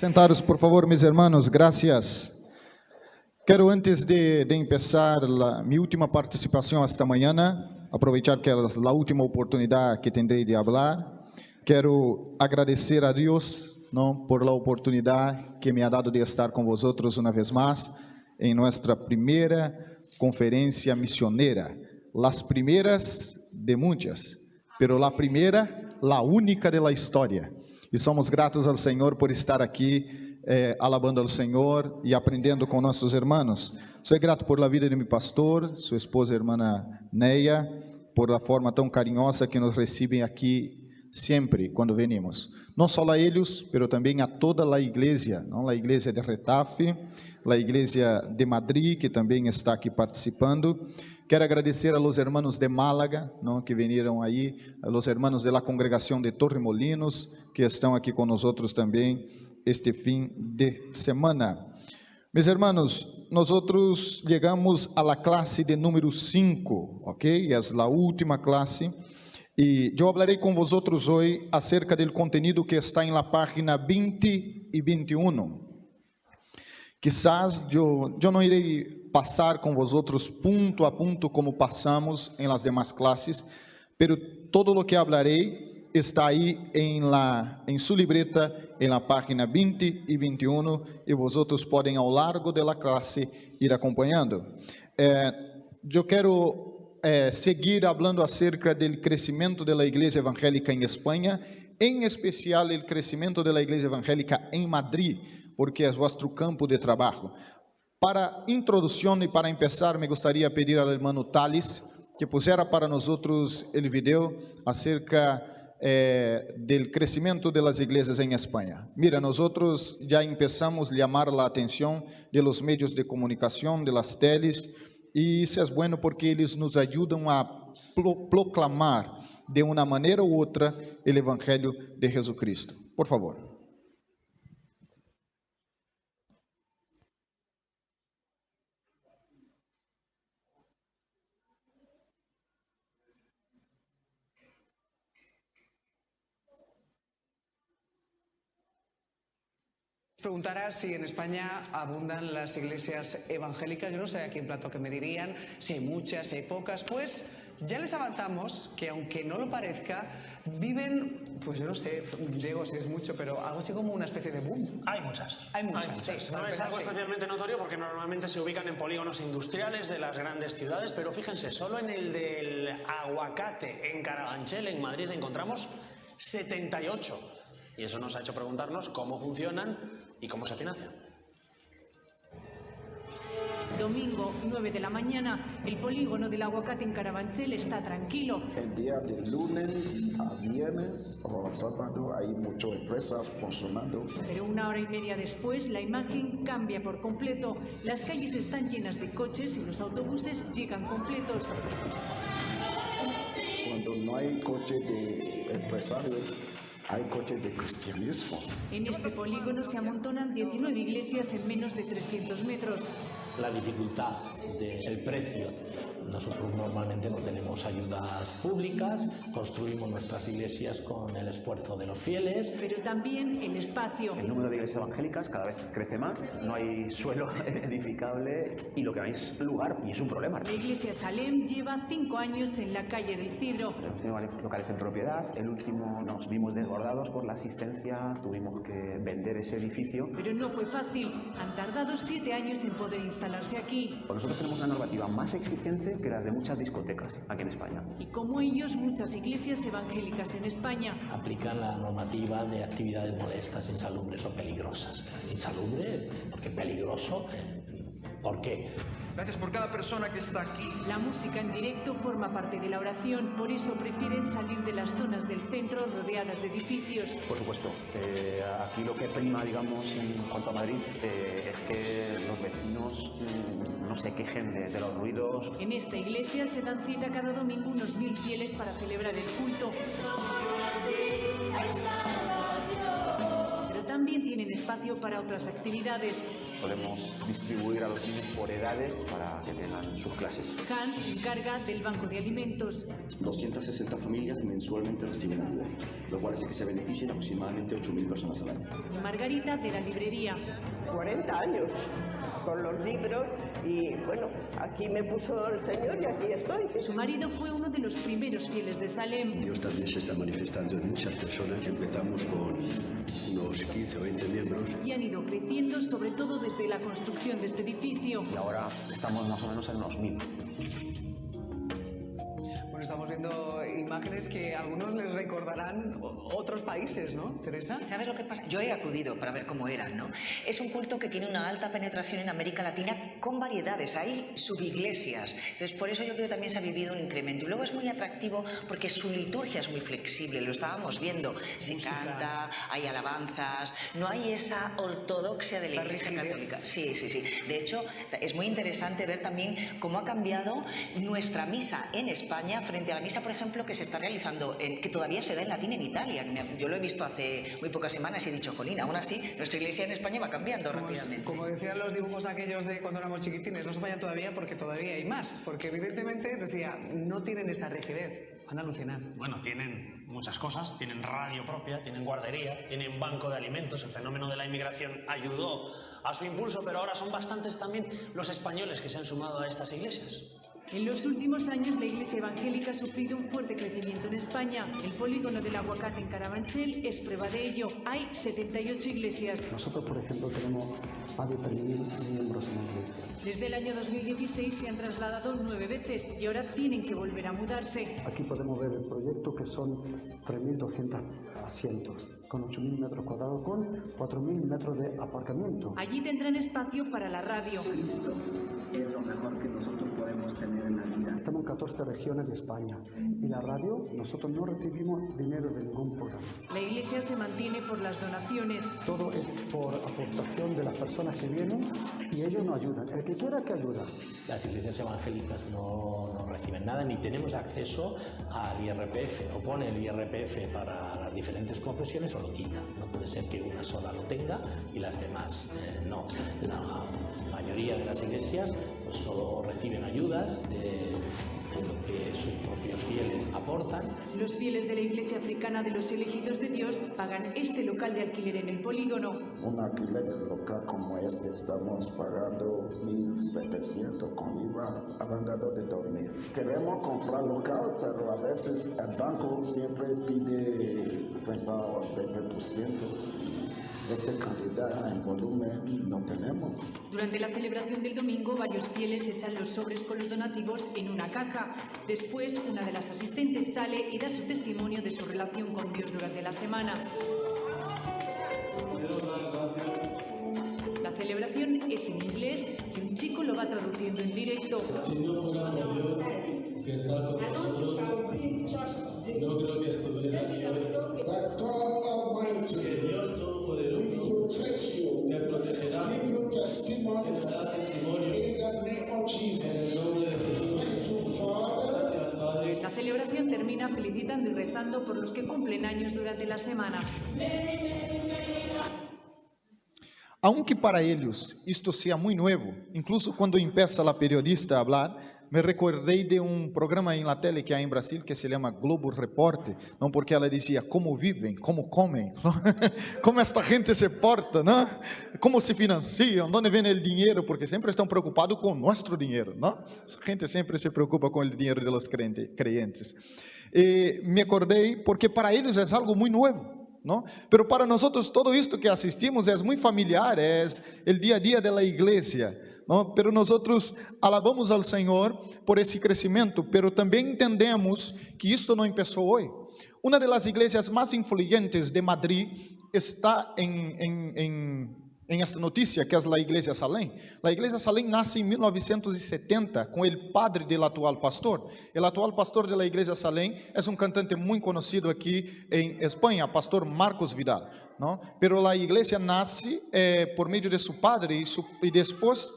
Sentados, por favor, mis hermanos, gracias. Quero, antes de empezar mi última participação esta manhã, aproveitar que é a última oportunidade que tendrei de falar. Quero agradecer a Deus, não, por la oportunidade que me ha dado de estar com vosotros uma vez mais em nossa primeira conferência misionera. Las primeras de muitas, pero la primera, la única de la história. E somos gratos ao Senhor por estar aqui, alabando ao Senhor e aprendendo com nossos irmãos. Sou grato por la vida de meu pastor, sua esposa, irmã Neia, por la forma tão carinhosa que nos recebem aqui sempre quando venimos. Não só a eles, mas também a toda a igreja, não? A igreja de Retafe, a igreja de Madrid, que também está aqui participando. Quero agradecer a los hermanos de Málaga, não, que vieram aí, a los hermanos de la congregação de Torremolinos, que estão aqui com nós também este fim de semana. Meus irmãos, nós chegamos a la classe de número 5, ok? É a última classe. E eu falarei com vosotros hoje acerca do conteúdo que está em la página 20 e 21. Quizás eu não irei passar com vosotros ponto a ponto como passamos em las demás classes, pero todo o que hablarei está aí em sua libreta, em la página 20 e 21, e vosotros podem ao largo da classe ir acompanhando. Eu quero seguir falando acerca do crescimento da igreja evangélica em Espanha, em especial o crescimento da igreja evangélica em Madrid, porque é vosso campo de trabalho. Para introdução e para começar, me gostaria de pedir ao irmão Thales que pusera para nós o vídeo acerca do crescimento das igrejas em Espanha. Mira, nós já começamos a chamar a atenção de los medios de comunicação, de las teles, e isso é bueno porque eles nos ajudam a proclamar de uma maneira ou outra o Evangelho de Jesucristo. Por favor. Preguntarás si en España abundan las iglesias evangélicas. Yo no sé aquí en plato que me dirían, si hay muchas, si hay pocas. Pues ya les avanzamos que, aunque no lo parezca, viven, pues yo no sé, Diego, si es mucho, pero algo así como una especie de boom. Hay muchas. Hay muchas. Sí, no es algo especialmente notorio porque normalmente se ubican en polígonos industriales de las grandes ciudades, pero fíjense, solo en el del Aguacate, en Carabanchel, en Madrid, encontramos 78. Y eso nos ha hecho preguntarnos cómo funcionan y cómo se financian. Domingo, 9 de la mañana, el polígono del Aguacate en Carabanchel está tranquilo. El día de lunes a viernes o sábado hay muchas empresas funcionando. Pero una hora y media después, la imagen cambia por completo. Las calles están llenas de coches y los autobuses llegan completos. Cuando no hay coche de empresarios, hay coches de cristianismo. En este polígono se amontonan 19 iglesias en menos de 300 metros. La dificultad del precio. Nosotros normalmente no tenemos ayudas públicas, construimos nuestras iglesias con el esfuerzo de los fieles. Pero también el espacio. El número de iglesias evangélicas cada vez crece más, no hay suelo edificable y lo que no hay es lugar, y es un problema. La iglesia Salem lleva 5 años en la calle del Cidro. Hemos tenido varios locales en propiedad, el último nos vimos desbordados por la asistencia, tuvimos que vender ese edificio. Pero no fue fácil, han tardado 7 años en poder instalarse aquí. Pues nosotros tenemos una normativa más exigente que las de muchas discotecas aquí en España. Y como ellos, muchas iglesias evangélicas en España aplican la normativa de actividades molestas, insalubres o peligrosas. Insalubre, porque peligroso, ¿por qué? Gracias por cada persona que está aquí. La música en directo forma parte de la oración, por eso prefieren salir de las zonas del centro rodeadas de edificios. Por supuesto, aquí lo que prima, digamos, en cuanto a Madrid, es que los vecinos no se quejen de los ruidos. En esta iglesia se dan cita cada domingo unos 1000 fieles para celebrar el culto. Pero también tienen espacio espacio para otras actividades. Solemos distribuir a los niños por edades para que tengan sus clases. Hans se encarga del banco de alimentos. 260 familias mensualmente reciben ayuda, lo cual hace que se beneficien aproximadamente 8.000 personas al año. Y Margarita de la librería. 40 años con los libros y bueno, aquí me puso el Señor y aquí estoy. Su marido fue uno de los primeros fieles de Salem. Dios también se está manifestando en muchas personas que empezamos con unos 15 o 20 miembros. Y han ido creciendo, sobre todo desde la construcción de este edificio. Y ahora estamos más o menos en unos 1.000. Bueno, estamos viendo imágenes que a algunos les recordarán otros países, ¿no, Teresa? ¿Sabes lo que pasa? Yo he acudido para ver cómo eran, ¿no? Es un culto que tiene una alta penetración en América Latina con variedades, hay subiglesias. Entonces, por eso yo creo que también se ha vivido un incremento. Y luego es muy atractivo porque su liturgia es muy flexible, lo estábamos viendo. Se canta, hay alabanzas, no hay esa ortodoxia de la Iglesia Católica. Sí, sí, sí. De hecho, es muy interesante ver también cómo ha cambiado nuestra misa en España frente a la misa, por ejemplo, que se está realizando, que todavía se da en latín en Italia. Yo lo he visto hace muy pocas semanas y he dicho, jolín, aún así, nuestra iglesia en España va cambiando rápidamente. Como decían los dibujos aquellos de cuando éramos chiquitines, no se vayan todavía porque todavía hay más. Porque evidentemente, decía, no tienen esa rigidez. Van a alucinar. Bueno, tienen muchas cosas, tienen radio propia, tienen guardería, tienen banco de alimentos. El fenómeno de la inmigración ayudó a su impulso, pero ahora son bastantes también los españoles que se han sumado a estas iglesias. En los últimos años, la Iglesia Evangélica ha sufrido un fuerte crecimiento en España. El polígono del Aguacate en Carabanchel es prueba de ello. Hay 78 iglesias. Nosotros, por ejemplo, tenemos más de 3.000 miembros en la iglesia. Desde el año 2016 se han trasladado 9 veces y ahora tienen que volver a mudarse. Aquí podemos ver el proyecto, que son 3.200 asientos, con 8.000 metros cuadrados, con 4.000 metros de aparcamiento. Allí tendrán espacio para la radio. Cristo es lo mejor que nosotros podemos tener en la vida. Estamos en 14 regiones de España y la radio, nosotros no recibimos dinero de ningún programa. La iglesia se mantiene por las donaciones. Todo es por aportación de las personas que vienen y ellos nos ayudan. El que quiera que ayuda. Las iglesias evangélicas no reciben nada ni tenemos acceso al IRPF. O pone el IRPF para las diferentes confesiones o lo quita. No puede ser que una sola lo tenga y las demás no. La mayoría de las iglesias pues, solo reciben ayudas de lo que sus propios fieles aportan. Los fieles de la Iglesia Africana de los Elegidos de Dios pagan este local de alquiler en el polígono. Un alquiler local como este estamos pagando 1.700 con IVA, hablando de dormir. Queremos comprar local, pero a veces el banco siempre pide 30 o 20%. Esta cantidad en volumen no tenemos. Durante la celebración del domingo, varios fieles echan los sobres con los donativos en una caja. Después, una de las asistentes sale y da su testimonio de su relación con Dios durante la semana. La celebración es en inglés y un chico lo va traduciendo en directo. Si no fuera por Dios que está con nosotros, no creo que estuviese aquí hoy. Que Dios Todopoderoso te protegerá, te dará testimonio en el nombre de Jesús. Gracias, Padre. La celebración termina felicitando y rezando por los que cumplen años durante la semana. Aunque para ellos esto sea muy nuevo, incluso cuando empieza la periodista a hablar, me recordé de un programa en la tele que hay en Brasil que se llama Globo Repórter, ¿no? Porque ella decía cómo viven, cómo comen, ¿no? Cómo esta gente se porta, ¿no? Cómo se financian, dónde viene el dinero, porque siempre están preocupados con nuestro dinero, ¿no? Esa gente siempre se preocupa con el dinero de los creyentes. Me acordé porque para ellos es algo muy nuevo, ¿no? Pero para nosotros todo esto que asistimos es muy familiar, es el día a día de la iglesia, ¿no? Pero nosotros alabamos al Señor por ese crecimiento, pero también entendemos que esto no empezó hoy. Una de las iglesias más influyentes de Madrid está en esta noticia, que es la Iglesia Salem. La Iglesia Salem nace en 1970 con el padre del actual pastor. El actual pastor de la Iglesia Salem es un cantante muy conocido aquí en España, pastor Marcos Vidal, ¿no? Pero la iglesia nace por medio de su padre y después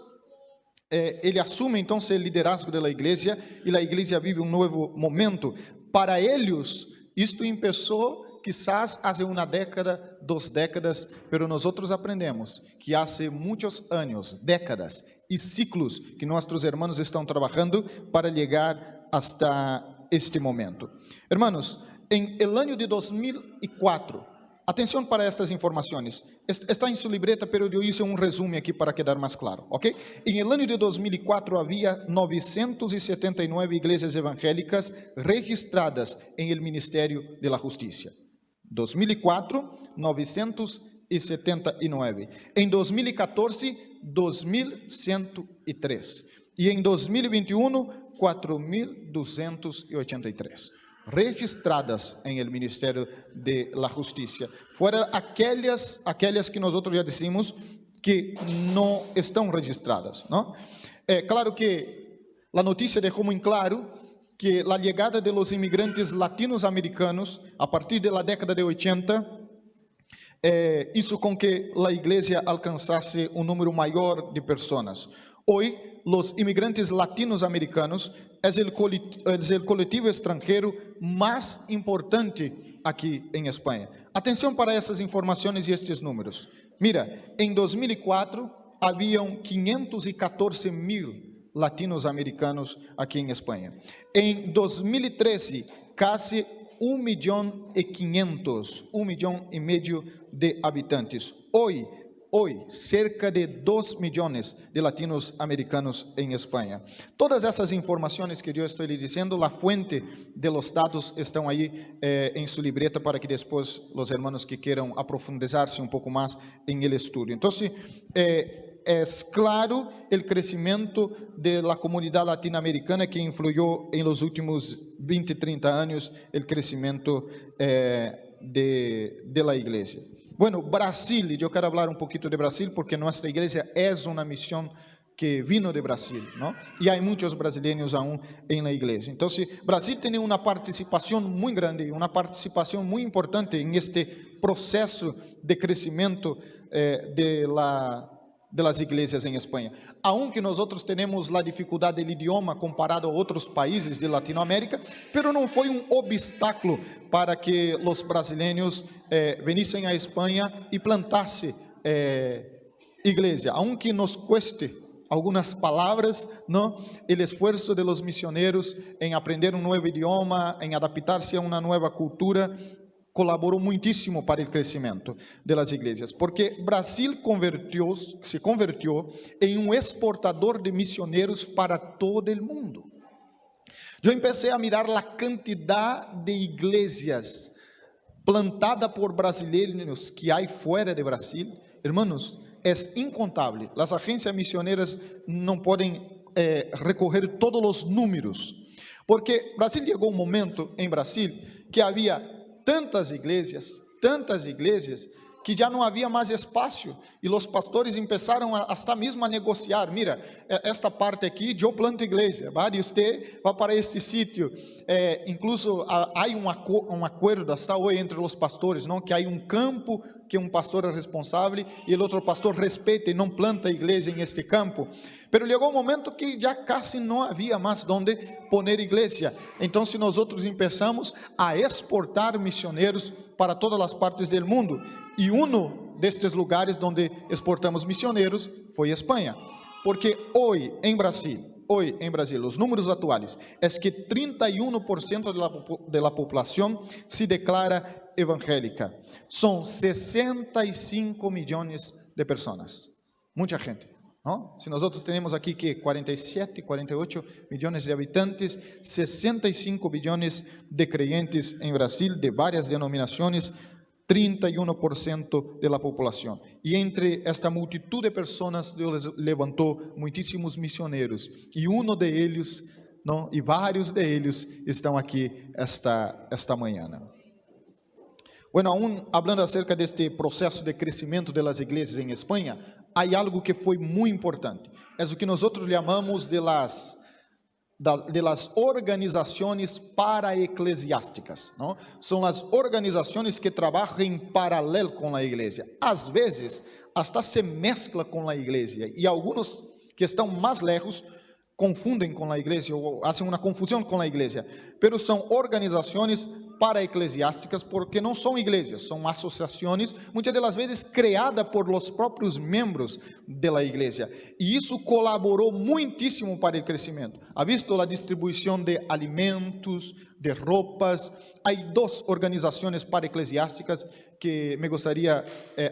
ele assume entonces el liderazgo de la iglesia y la iglesia vive un nuevo momento. Para ellos, esto empezó quizás hace una década, 2 décadas, pero nosotros aprendemos que hace muchos años, décadas y ciclos que nuestros hermanos están trabajando para llegar hasta este momento. Hermanos, en el año de 2004, atención para estas informaciones, está en su libreta, pero yo hice un resumen aquí para quedar más claro, ¿ok? En el año de 2004 había 979 iglesias evangélicas registradas en el Ministerio de la Justicia. 2004, 979. En 2014, 2103. Y en 2021, 4283. Registradas em el Ministério de la Justiça, fora aquelas que nós já dissemos que não estão registradas, não? Claro que a notícia deixou muito claro que a chegada de los imigrantes latino-americanos a partir da década de 80 hizo com que a igreja alcançasse número maior de pessoas. Hoy, los inmigrantes latinoamericanos es el colectivo extranjero más importante aquí en España. Atención para esas informaciones y estos números. Mira, en 2004 habían 514,000 latinoamericanos aquí en España. En 2013, casi 1,500,000, 1,5 millones de habitantes. Hoy, cerca de 2 millones de latinos americanos en España. Todas esas informaciones que yo estoy diciendo, la fuente de los datos están ahí en su libreta para que después los hermanos que quieran aprofundizarse un poco más en el estudio. Entonces, es claro el crecimiento de la comunidad latinoamericana que influyó en los últimos 20, 30 años el crecimiento de la iglesia. Bueno, Brasil, yo quiero hablar un poquito de Brasil porque nuestra iglesia es una misión que vino de Brasil, ¿no? Y hay muchos brasileños aún en la iglesia. Entonces, Brasil tiene una participación muy grande, una participación muy importante en este proceso de crecimiento de las iglesias en España. Aunque nosotros tenemos la dificultad del idioma comparado a otros países de Latinoamérica, pero no fue un obstáculo para que los brasileños viniesen a España y plantase iglesia, aunque nos cueste algunas palabras, ¿no? El esfuerzo de los misioneros en aprender un nuevo idioma, en adaptarse a una nueva cultura, colaborou muitíssimo para o crescimento das igrejas, porque Brasil se convertiu em um exportador de missioneiros para todo o mundo. Eu comecei a mirar a quantidade de igrejas plantadas por brasileiros que há fora de Brasil, hermanos, é incontável. As agências missioneiras não podem recorrer todos os números, porque Brasil chegou um momento em Brasil que havia tantas iglesias, que já não havia mais espaço, e os pastores começaram hasta mesmo a negociar, mira, esta parte aqui, eu planto igreja, e você vai para este sítio, incluso há um acordo hasta hoje entre os pastores, não? Que há um campo que um pastor é responsável, e o outro pastor respeita e não planta igreja em este campo, pero chegou um momento que já quase não havia mais onde poner igreja, então nós começamos a exportar missioneiros para todas as partes do mundo, e destes lugares onde exportamos missioneiros foi Espanha, porque hoje em Brasil, os números atuais é que 31% da população se declara evangélica, são 65 milhões de pessoas, muita gente, não? Se nós temos aqui que 47, 48 milhões de habitantes, 65 milhões de creyentes em Brasil, de várias denominações, 31% da população. E entre esta multitud de pessoas, Deus levantou muitíssimos missioneiros. E deles, não? E vários deles estão aqui esta manhã. Bueno, aún hablando acerca deste processo de crescimento das igrejas em Espanha, há algo que foi muito importante. É o que nós chamamos de las organizações paraeclesiásticas, não? São as organizações que trabalham em paralelo com a igreja. Às vezes, hasta se mescla com a igreja, e alguns que estão mais lejos confundem com a igreja ou fazem uma confusão com a igreja, pero são organizações paraeclesiásticas, porque não são igrejas, são associações, muitas das vezes criadas por os próprios membros da igreja. E isso colaborou muitíssimo para o crescimento. Ha visto a distribuição de alimentos, de roupas. Há duas organizações paraeclesiásticas que me gostaria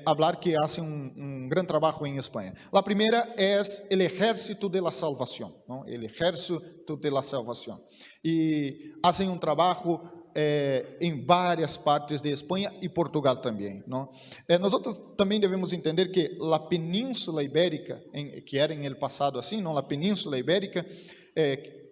falar que fazem um grande trabalho em Espanha. A primeira é o Ejército de la Salvación, ¿no? O Ejército de la Salvación. E fazem um trabalho em várias partes de Espanha e Portugal também, ¿no? Nós também devemos entender que a Península Ibérica, que era em el passado assim, não? A Península Ibérica,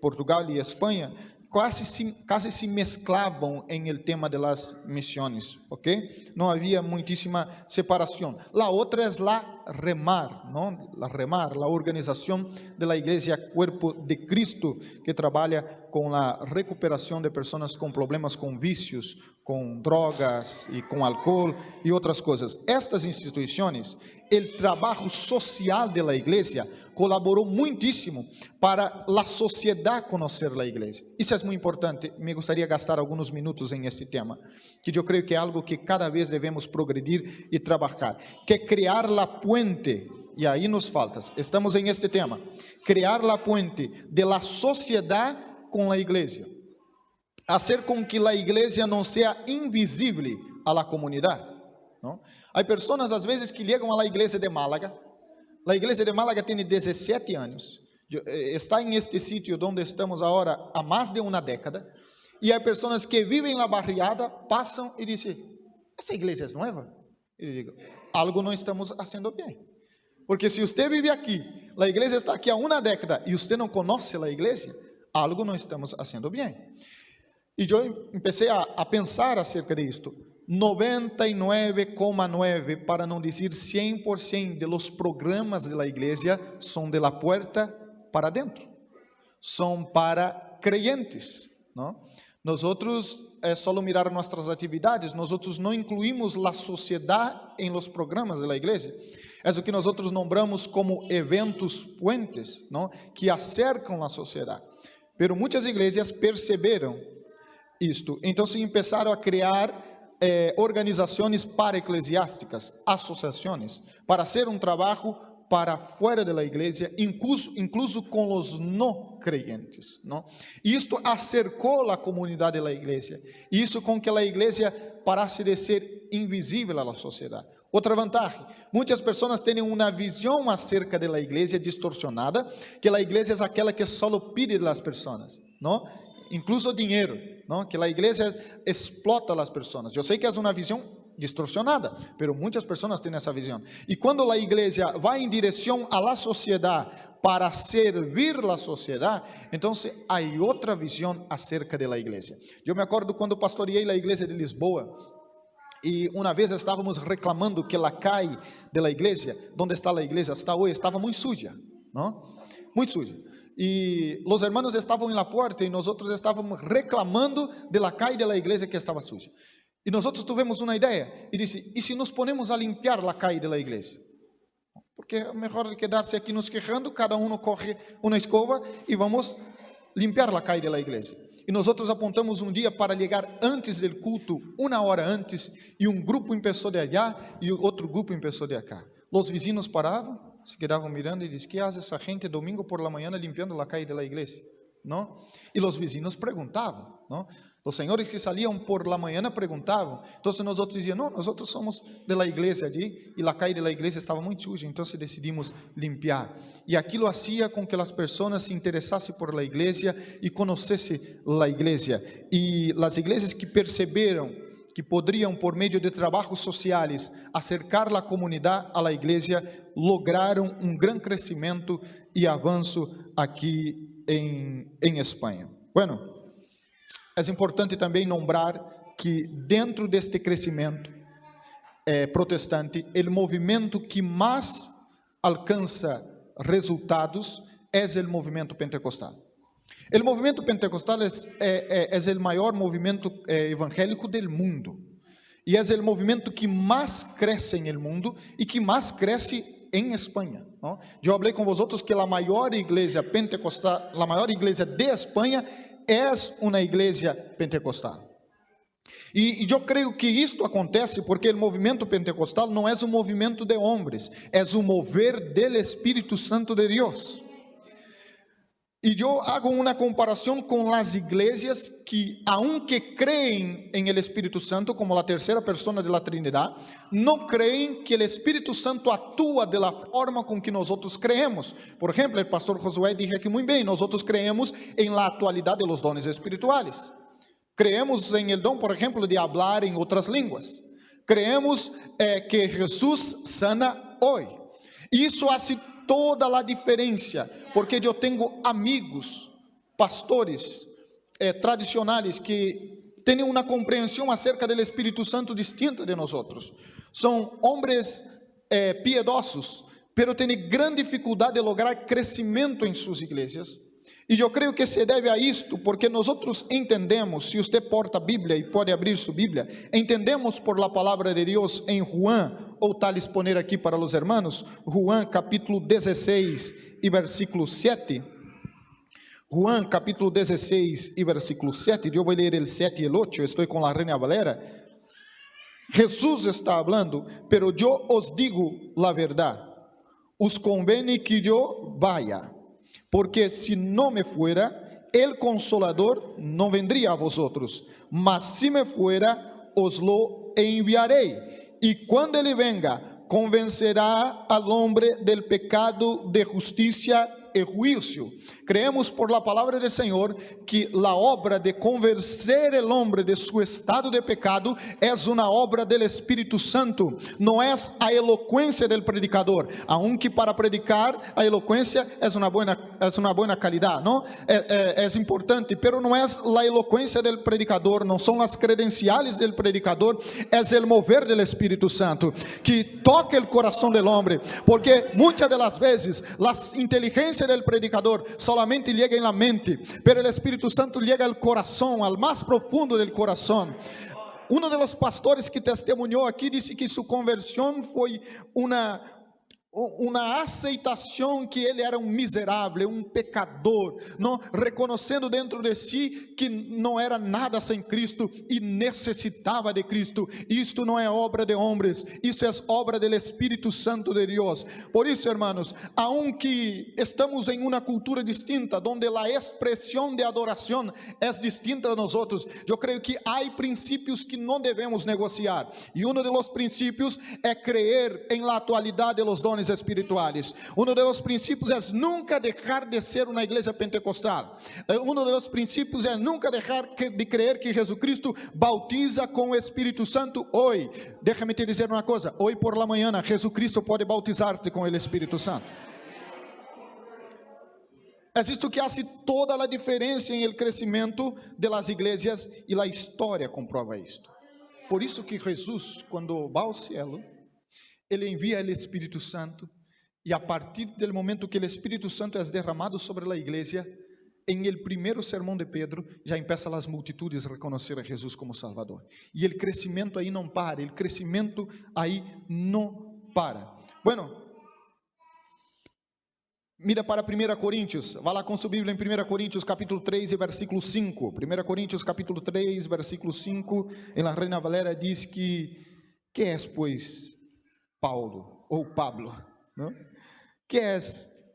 Portugal e Espanha, quase se mesclavam em el tema de las missões, ok? Não havia muitíssima separação. La outra é la Remar, não? La Remar, a organização da Igreja Cuerpo de Cristo, que trabalha com a recuperação de pessoas com problemas com vícios, com drogas e com álcool e outras coisas. Estas instituições, o trabalho social da igreja colaborou muitíssimo para a sociedade conhecer a igreja. Isso é muito importante. Me gostaria de gastar alguns minutos em este tema, que eu creio que é algo que cada vez devemos progredir e trabalhar, que é criar a puente. E aí nos falta, estamos em este tema, criar a puente de la sociedade com a igreja, fazer com que a igreja não seja invisível a la comunidade, não? Há pessoas às vezes que chegam à igreja de Málaga. A igreja de Málaga tem 17 anos, está em este sítio onde estamos agora há mais de uma década, e há pessoas que vivem na barriada, passam e dizem: essa igreja é nova? E eu digo: algo não estamos fazendo bem, porque se você vive aqui, a igreja está aqui há uma década e você não conhece a igreja, algo não estamos fazendo bem. E eu comecei a pensar acerca disto. 99,9%, para não dizer 100%, de los programas de la igreja são de la puerta para dentro, são para creyentes, não? Nós é só mirar nossas atividades, nós não incluímos a sociedade em los programas de la igreja. É o que nós nombramos como eventos puentes, não? Que acercam a sociedade. Pero muitas igrejas perceberam isto, então se começaram a criar organizações paraeclesiásticas, associações, para fazer um trabalho para fora da igreja, incluso com os não creyentes, não? E isto acercou a comunidade da igreja, isso com que a igreja parasse de ser invisível à sociedade. Outra vantagem, muitas pessoas têm uma visão acerca da igreja distorcionada, que a igreja é aquela que só pide das pessoas, não? Incluso dinheiro, não? Que a igreja explota as pessoas. Eu sei que é uma visão distorcionada, mas muitas pessoas têm essa visão. E quando a igreja vai em direção à sociedade para servir a sociedade, então há outra visão acerca da igreja. Eu me acordo quando pastoreei a igreja de Lisboa, e uma vez estávamos reclamando que a calle da igreja, onde está a igreja hasta hoje, estava muito suja, não? Muito suja. E os hermanos estavam na porta e nós estávamos reclamando de la calle de la igreja que estava suja. E nós tivemos uma ideia e disse: e se nos ponemos a limpiar la calle de la igreja? Porque é melhor quedar-se aqui nos quejando, cada um corre uma escova e vamos limpiar la calle de la igreja. E nós apontamos um dia para chegar antes do culto, uma hora antes, e um grupo começou de allá e outro grupo começou de acá. Os vizinhos paravam, se quedavam mirando e diziam: ¿qué hace essa gente domingo por la mañana limpiando la calle de la iglesia? ¿No? E os vizinhos perguntavam, ¿no? Os senhores que saliam por la mañana perguntavam. Então nós dizíamos: não, nós somos de la igreja allí, e la calle de la igreja estava muito suja, então decidimos limpiar. E aquilo hacía com que as pessoas se interessassem por la igreja e conhecessem la igreja. E as igrejas que perceberam que poderiam, por meio de trabalhos sociais, acercar a comunidade à igreja, lograram um grande crescimento e avanço aqui em Espanha. Bueno, é importante também nombrar que dentro deste crescimento protestante, o movimento que mais alcança resultados é o movimento pentecostal. O movimento pentecostal é o maior movimento evangélico do mundo. E é o movimento que mais cresce no mundo e que mais cresce em Espanha, não? Eu falei com vocês que a maior igreja pentecostal, a maior igreja de Espanha é uma igreja pentecostal. E eu creio que isto acontece porque o movimento pentecostal não é um movimento de homens, é um mover del Espírito Santo de Deus. E eu hago uma comparação com as igrejas que, aunque creem em el Espírito Santo como a terceira persona de la Trinidad, não creem que o Espírito Santo atua de la forma com que nós outros creemos. Por exemplo, o pastor Josué disse aqui muito bem, nós outros creemos em la atualidade de los dones espirituales. Creemos em el dom, por exemplo, de hablar em outras línguas. Creemos que Jesus sana hoje. Isso hace toda a diferença, porque eu tenho amigos, pastores tradicionais que têm uma compreensão acerca do Espírito Santo distinta de nós outros. São homens piedosos, pero têm grande dificuldade de lograr crescimento em suas igrejas. E eu creio que se deve a isto, porque nós entendemos, se você porta a Bíblia e pode abrir sua Bíblia, entendemos por la palavra de Deus em Juan, ou tal exponer aqui para os hermanos, Juan capítulo 16 e versículo 7. Juan capítulo 16 e versículo 7, eu vou ler o 7 e o 8, estou com a Reina Valera. Jesus está falando, pero eu os digo la verdade, os convém que eu vaya, porque se não me fuera, el Consolador não vendría a vosotros, mas si me fuera, os lo enviarei, e quando ele venga, convencerá al hombre del pecado, de justicia e juicio. Creemos por la palabra del Señor que la obra de convencer el hombre de su estado de pecado es una obra del Espíritu Santo, no es a elocuencia del predicador, aunque para predicar a elocuencia es una buena calidad, ¿no? Es importante, pero no es la elocuencia del predicador, no son las credenciales del predicador, es el mover del Espíritu Santo que toca el corazón del hombre, porque muchas de las veces las inteligencias del predicador solamente llega en la mente, pero el Espíritu Santo llega al corazón, al más profundo del corazón. Uno de los pastores que testemunhou aqui disse que su conversión foi uma aceitação que ele era um miserável, um pecador, não, reconhecendo dentro de si que não era nada sem Cristo e necessitava de Cristo. Isto não é obra de homens, isto é obra do Espírito Santo de Deus. Por isso, hermanos, aunque estamos em uma cultura distinta, onde a expressão de adoração é distinta de nós outros, eu creio que há princípios que não devemos negociar, e um dos princípios é creer em la atualidade de los dones espirituales. Uno de los principios es nunca dejar de ser una iglesia pentecostal. Uno de los principios es nunca dejar de creer que Jesucristo bautiza con el Espíritu Santo hoy. Déjame te dizer una cosa, hoy por la mañana Jesucristo puede bautizarte con el Espíritu Santo. Es esto que hace toda la diferencia en el crecimiento de las iglesias, y la historia comprueba esto. Por eso que Jesús, cuando va al cielo, ele envia o Espírito Santo, e a partir do momento que o Espírito Santo é derramado sobre a igreja, em el primeiro sermão de Pedro, já começam as multitudes a reconhecer a Jesus como Salvador. E o crescimento aí não para, o crescimento aí não para. Bueno, mira para 1 Coríntios, vá lá com sua Bíblia em 1 Coríntios capítulo 3 e versículo 5. 1 Coríntios capítulo 3, versículo 5, em la Reina Valera diz que é, pois, Paulo ou Pablo, não? Que é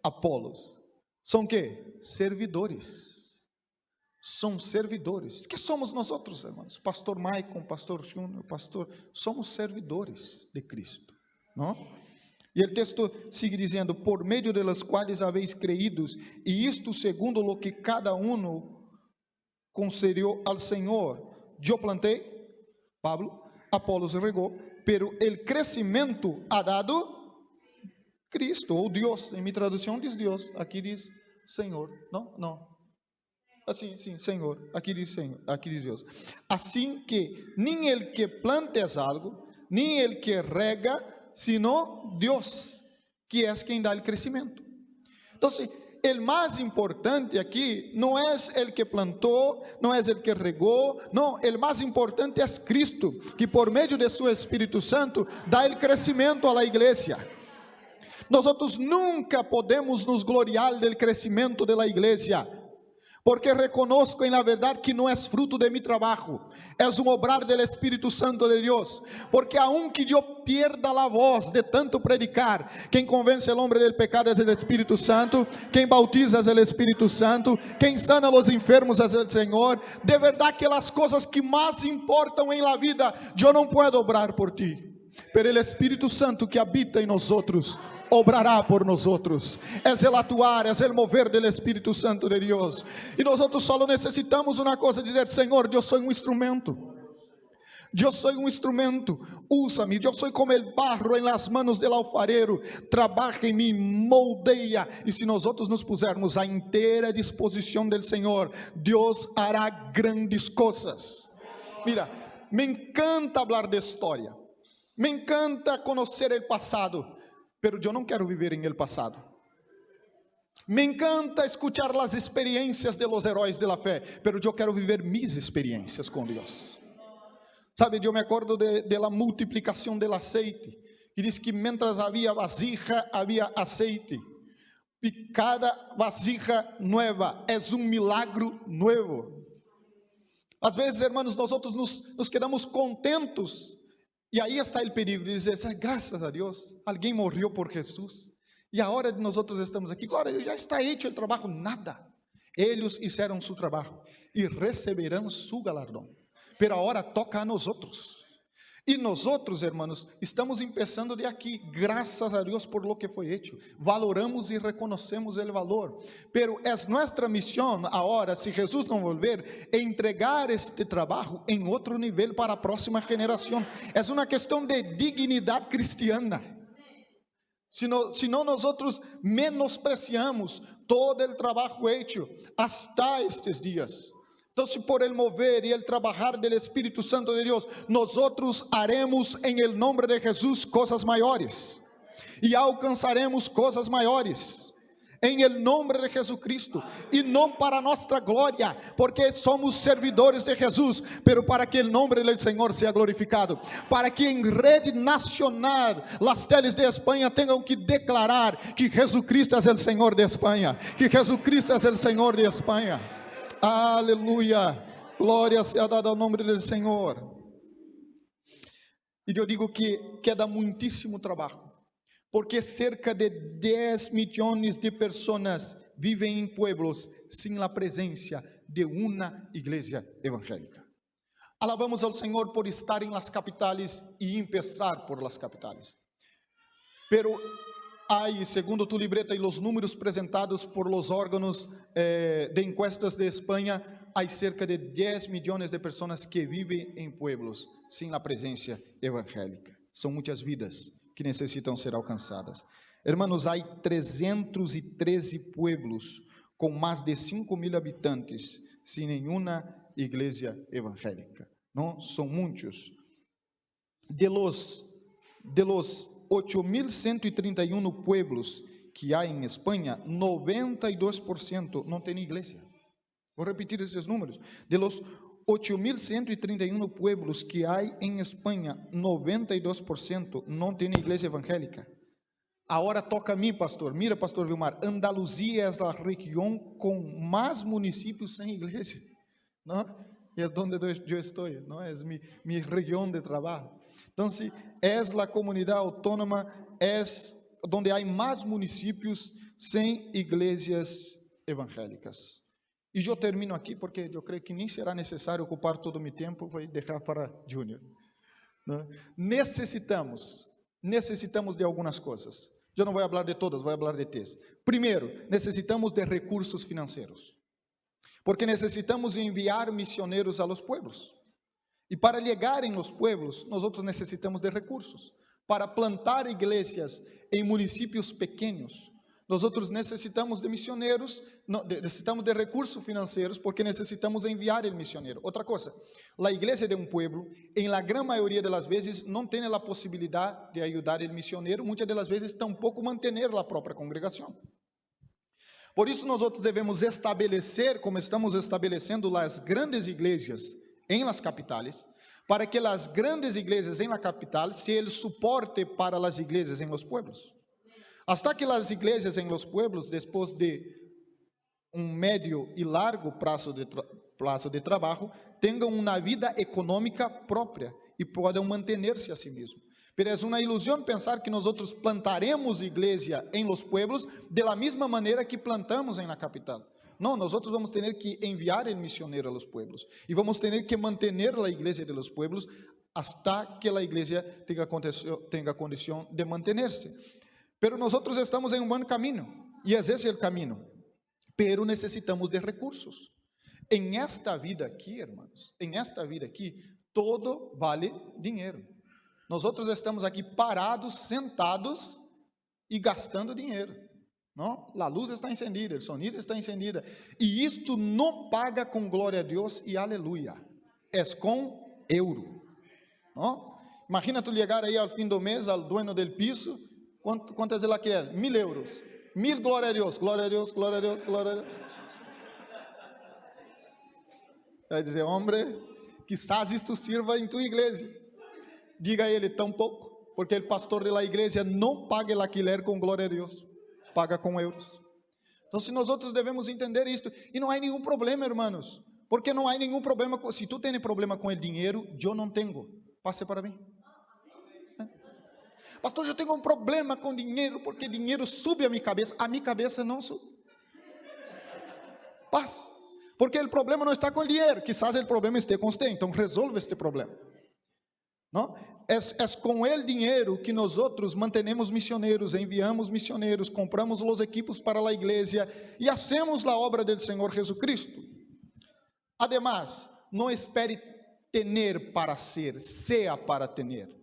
Apolos? São que? Servidores. São servidores. Que somos nós outros, irmãos? Pastor Maicon, pastor Júnior, pastor, somos servidores de Cristo, não? E o texto sigue dizendo: por meio de los quais habéis creídos, e isto segundo lo que cada uno concedió al Senhor. Eu plantei, Pablo, Apolos regou, pero el crescimento ha dado Cristo, ou Deus. Em minha tradução diz Deus, aqui diz Senhor. Não. Assim, sim, Senhor. Aqui diz Senhor, aqui diz Deus. Assim que nem el que planta es algo, nem el que rega, sino Deus, que é quem dá o crescimento. Então, o mais importante aqui não é o que plantou, não é o que regou, não, o mais importante é Cristo, que por meio de seu Espírito Santo dá o crescimento à igreja. Nós nunca podemos nos gloriar do crescimento da igreja, porque reconozco en la verdad que no es fruto de mi trabajo, es un obrar del Espíritu Santo de Dios, porque aunque yo pierda la voz de tanto predicar, quien convence al hombre del pecado es el Espíritu Santo, quien bautiza es el Espíritu Santo, quien sana a los enfermos es el Señor. De verdad que las cosas que más importan en la vida, yo no puedo obrar por ti, pero el Espíritu Santo que habita en nosotros, obrará por nosotros. Es el actuar, es el mover del Espíritu Santo de Dios. Y nosotros solo necesitamos una cosa, decir: Señor, yo soy un instrumento. Yo soy un instrumento, úsame. Yo soy como el barro en las manos del alfarero. Trabaja en mí, moldea. Y si nosotros nos pusermos a inteira disposición del Señor, Dios hará grandes cosas. Mira, me encanta hablar de historia. Me encanta conocer el pasado. Pero yo no quiero vivir en el pasado. Me encanta escuchar las experiencias de los héroes de la fe, pero yo quiero vivir mis experiencias con Dios. Sabe, yo me acuerdo de la multiplicación del aceite, y dice que mientras había vasija, había aceite, y cada vasija nueva es un milagro nuevo. Às vezes, hermanos, nosotros nos quedamos contentos. E aí está o perigo de dizer: graças a Deus, alguém morreu por Jesus, e agora nós estamos aqui, glória, já está hecho o trabalho. Nada, eles fizeram seu trabalho e receberão seu galardão, pero agora toca a nós outros. E nós outros, hermanos, estamos começando de aqui, graças a Deus por lo que foi hecho, valoramos e reconhecemos o valor, pero é nossa missão agora, se Jesus não volver, entregar este trabalho em outro nível para a próxima geração. É uma questão de dignidade cristiana. Se não nós outros menospreciamos todo o trabalho hecho hasta estes dias. Entonces, por el mover y el trabajar del Espíritu Santo de Dios, nosotros haremos en el nombre de Jesús cosas mayores y alcanzaremos cosas mayores en el nombre de Jesucristo, y no para nuestra gloria, porque somos servidores de Jesús, pero para que el nombre del Señor sea glorificado, para que en red nacional las teles de España tengan que declarar que Jesucristo es el Señor de España, que Jesucristo es el Señor de España. Aleluia, glória seja dada ao nome do Senhor. E eu digo que queda muitíssimo trabalho, porque cerca de 10 milhões de pessoas vivem em pueblos sem a presença de uma igreja evangélica. Alabamos ao Senhor por estar em las capitales e empezar por las capitales. Pero hay, segundo tu libreta y los números presentados por los órganos de encuestas de España, hay cerca de 10 millones de personas que viven en pueblos sin la presencia evangélica. Son muchas vidas que necesitan ser alcanzadas. Hermanos, hay 313 pueblos con más de 5.000 habitantes sin ninguna iglesia evangélica. ¿No? Son muchos. De los 8.131 pueblos que há em Espanha, 92% não tem igreja. Vou repetir esses números. De los 8.131 pueblos que há em Espanha, 92% não tem igreja evangélica. Agora toca a mim, pastor. Mira, pastor Vilmar, Andaluzia é a região com mais municípios sem igreja, não? É onde eu estou, não? É minha região de trabalho. Então, é a comunidade autônoma, é onde há mais municípios sem igrejas evangélicas. E eu termino aqui, porque eu creio que nem será necessário ocupar todo o meu tempo, vou deixar para Júnior. Necessitamos de algumas coisas. Eu não vou falar de todas, vou falar de 3. Primeiro, necessitamos de recursos financeiros, porque necessitamos enviar missioneros a los pueblos. E para chegar em los pueblos, nós necessitamos de recursos. Para plantar igrejas em municípios pequenos, nós necessitamos de missioneros, necessitamos de recursos financeiros, porque necessitamos enviar o missioneiro. Outra coisa, a igreja de um pueblo, em la gran maioria das vezes, não tem a possibilidade de ajudar o missioneiro, muitas das vezes tampouco manter a própria congregação. Por isso, nós devemos estabelecer, como estamos estabelecendo as grandes igrejas em las capitales, para que las grandes igrejas en la capital sea el soporte para las iglesias en los pueblos. Hasta que las iglesias en los pueblos, después de médio e largo prazo de trabalho, tenham uma vida econômica própria e podem manter-se a si mesmos. Pero é uma ilusão pensar que nós plantaremos igreja em los pueblos de la mesma maneira que plantamos na capital. Não, nós vamos ter que enviar o missionário a los pueblos e vamos ter que manter a igreja de los pueblos hasta que a igreja tenha condição de manter-se. Pero nós estamos em bom caminho e é esse o caminho. Pero necessitamos de recursos. Em esta vida aqui, irmãos, em esta vida aqui, todo vale dinheiro. Nós estamos aqui parados, sentados e gastando dinheiro. Não? A luz está encendida, o sonido está encendido. E isto não paga com glória a Deus e aleluia. É com euro. Não? Imagina tu chegar aí ao fim do mês, ao dono do piso, quantas ele quer? 1.000 euros. 1.000, glória a Deus, glória a Deus, glória a Deus, glória a Deus. Vai dizer, homem, quizás isto sirva em tua igreja. Diga a ele, tão pouco, porque o pastor da igreja não paga o alquiler com glória a Deus, paga com euros. Então, se nós devemos entender isto, e não há nenhum problema, irmãos, porque não há nenhum problema, se tu tens problema com o dinheiro, eu não tenho, passe para mim. Pastor, eu tenho um problema com dinheiro, porque dinheiro sube a minha cabeça não sube. Paz, porque o problema não está com o dinheiro, quizás o problema esteja com você, então resolve este problema. Não? É com o dinheiro que nós mantenemos missioneiros, enviamos missioneiros, compramos os equipos para a igreja e hacemos a obra do Senhor Jesucristo. Además, não espere ter para ser, sea para ter.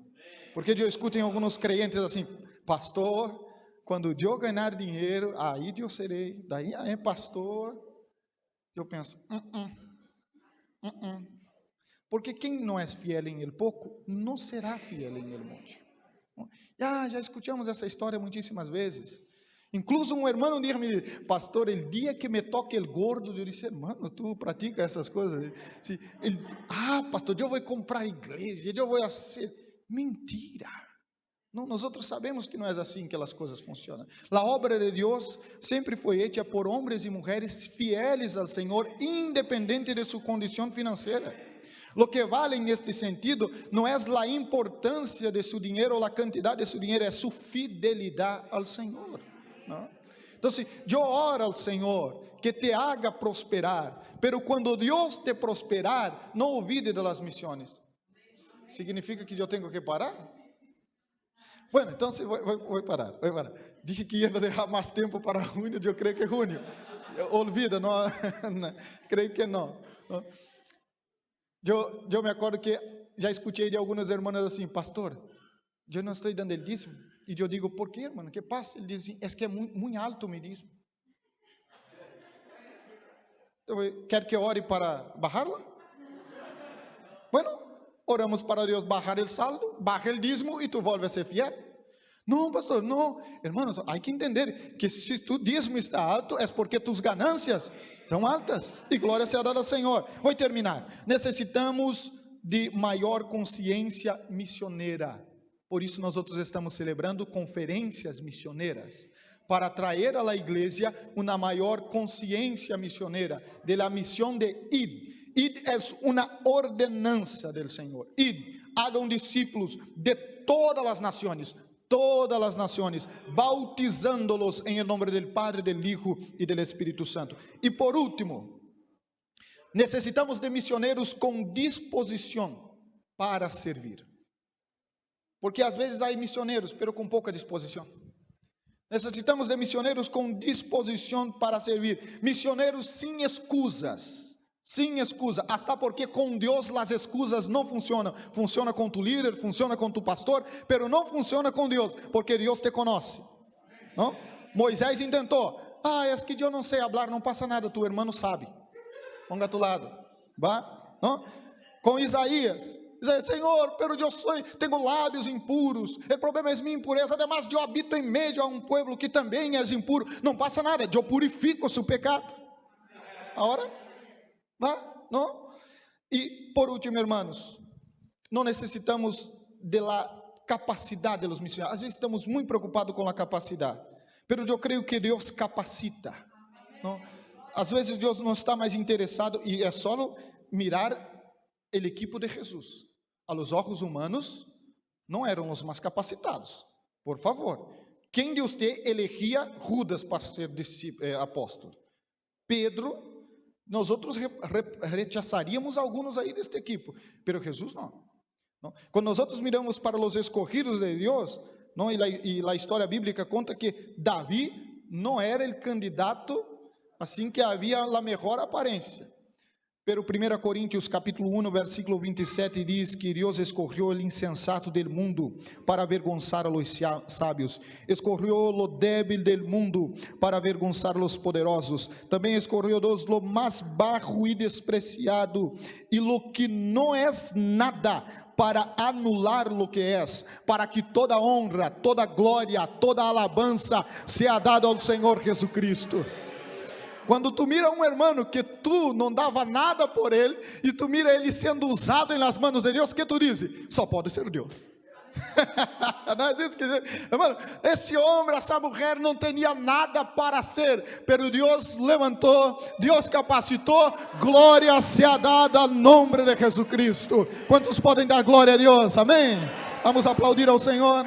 Porque eu escuto em alguns crentes assim, pastor, quando eu ganhar dinheiro, aí eu serei, daí pastor, eu penso, porque quem não é fiel em el pouco, não será fiel em el mucho. Já escutamos essa história muitíssimas vezes. Incluso um irmão um dia me disse, pastor, el dia que me toque el gordo, eu disse, hermano, tu pratica essas coisas? Pastor, eu vou comprar a igreja, eu vou fazer... Mentira. Não, nós sabemos que não é assim que as coisas funcionam. A obra de Deus sempre foi hecha por homens e mulheres fieles ao Senhor, independente de sua condição financeira. Lo que vale en este sentido no es la importancia de su dinero o la cantidad de su dinero, es su fidelidad al Señor, ¿no? Entonces, yo oro al Señor que te haga prosperar, pero cuando Dios te prosperar, no olvide de las misiones. ¿Significa que yo tengo que parar? Bueno, entonces voy a parar. Dije que iba a dejar más tiempo para junio, yo creo que junio. Olvida, no, creo que no. Eu me acordo que já escutei de algumas irmãs assim, pastor, eu não estou dando o dízimo. E eu digo, por quê, irmão? Que passa? Ele diz, é que é muito alto o dízimo. Quer que ore para bajarla? Bueno, oramos para Deus bajar o saldo, baja o dízimo e tu volve a ser fiel. Não, pastor, não. Hermanos, há que entender que se tu dízimo está alto, é porque tus ganancias estão altas, e glória seja dada ao Senhor. Vou terminar. Necessitamos de maior consciência missioneira. Por isso nós estamos celebrando conferências missioneiras, para trazer à igreja uma maior consciência missioneira, de la misión de id. Id é uma ordenança del Senhor. Id, hagam discípulos de todas as nações, bautizándolos em nome do Padre, do Hijo e do Espírito Santo. E por último, necessitamos de missioneiros com disposição para servir. Porque às vezes há missioneiros, pero com pouca disposição. Necessitamos de missioneiros com disposição para servir. Missioneiros sem excusas. Sem excusa, hasta porque com Deus as excusas não funcionam. Funciona com tu líder, funciona com tu pastor, pero não funciona com Deus, porque Deus te conhece, não? Moisés intentou, é que eu não sei falar, não passa nada, tu irmão sabe, ponga a tu lado, ¿va? ¿No? Com Isaías, Senhor, pero eu tenho lábios impuros, o problema é minha impureza, además eu habito em meio a um povo que também é impuro, não passa nada, eu purifico seu pecado. Agora, ¿no? E por último, hermanos, não necessitamos de la capacidade de los missionários. Às vezes estamos muito preocupados com a capacidade, pero eu creio que Deus capacita, ¿no? às vezes Deus não está mais interessado e é só mirar o equipo de Jesus. A los ojos humanos, não eram os mais capacitados. Por favor, quem de você elegia Judas para ser apóstolo? Pedro, nós outros rechazaríamos alguns aí deste equipo, pero Jesus não. Quando nós outros miramos para os escolhidos de Deus, não, e a história bíblica conta que Davi não era o candidato assim que havia a melhor aparência. Pero 1 Coríntios capítulo 1, versículo 27 diz que Deus escolheu o insensato del mundo para avergonzar a los sábios, escolheu lo débil del mundo para avergonzar a los poderosos, também escolheu lo mais bajo e despreciado e lo que não é nada para anular lo que é, para que toda honra, toda glória, toda alabança seja dada ao Senhor Jesucristo. Quando tu mira um irmão que tu não dava nada por ele, e tu mira ele sendo usado nas mãos de Deus, que tu dizes? Só pode ser Deus. Não é isso que diz, irmão, esse homem, essa mulher não tinha nada para ser, pero Deus levantou, Deus capacitou, glória seja dada ao nome de Jesucristo. Quantos podem dar glória a Deus? Amém? Vamos aplaudir ao Senhor.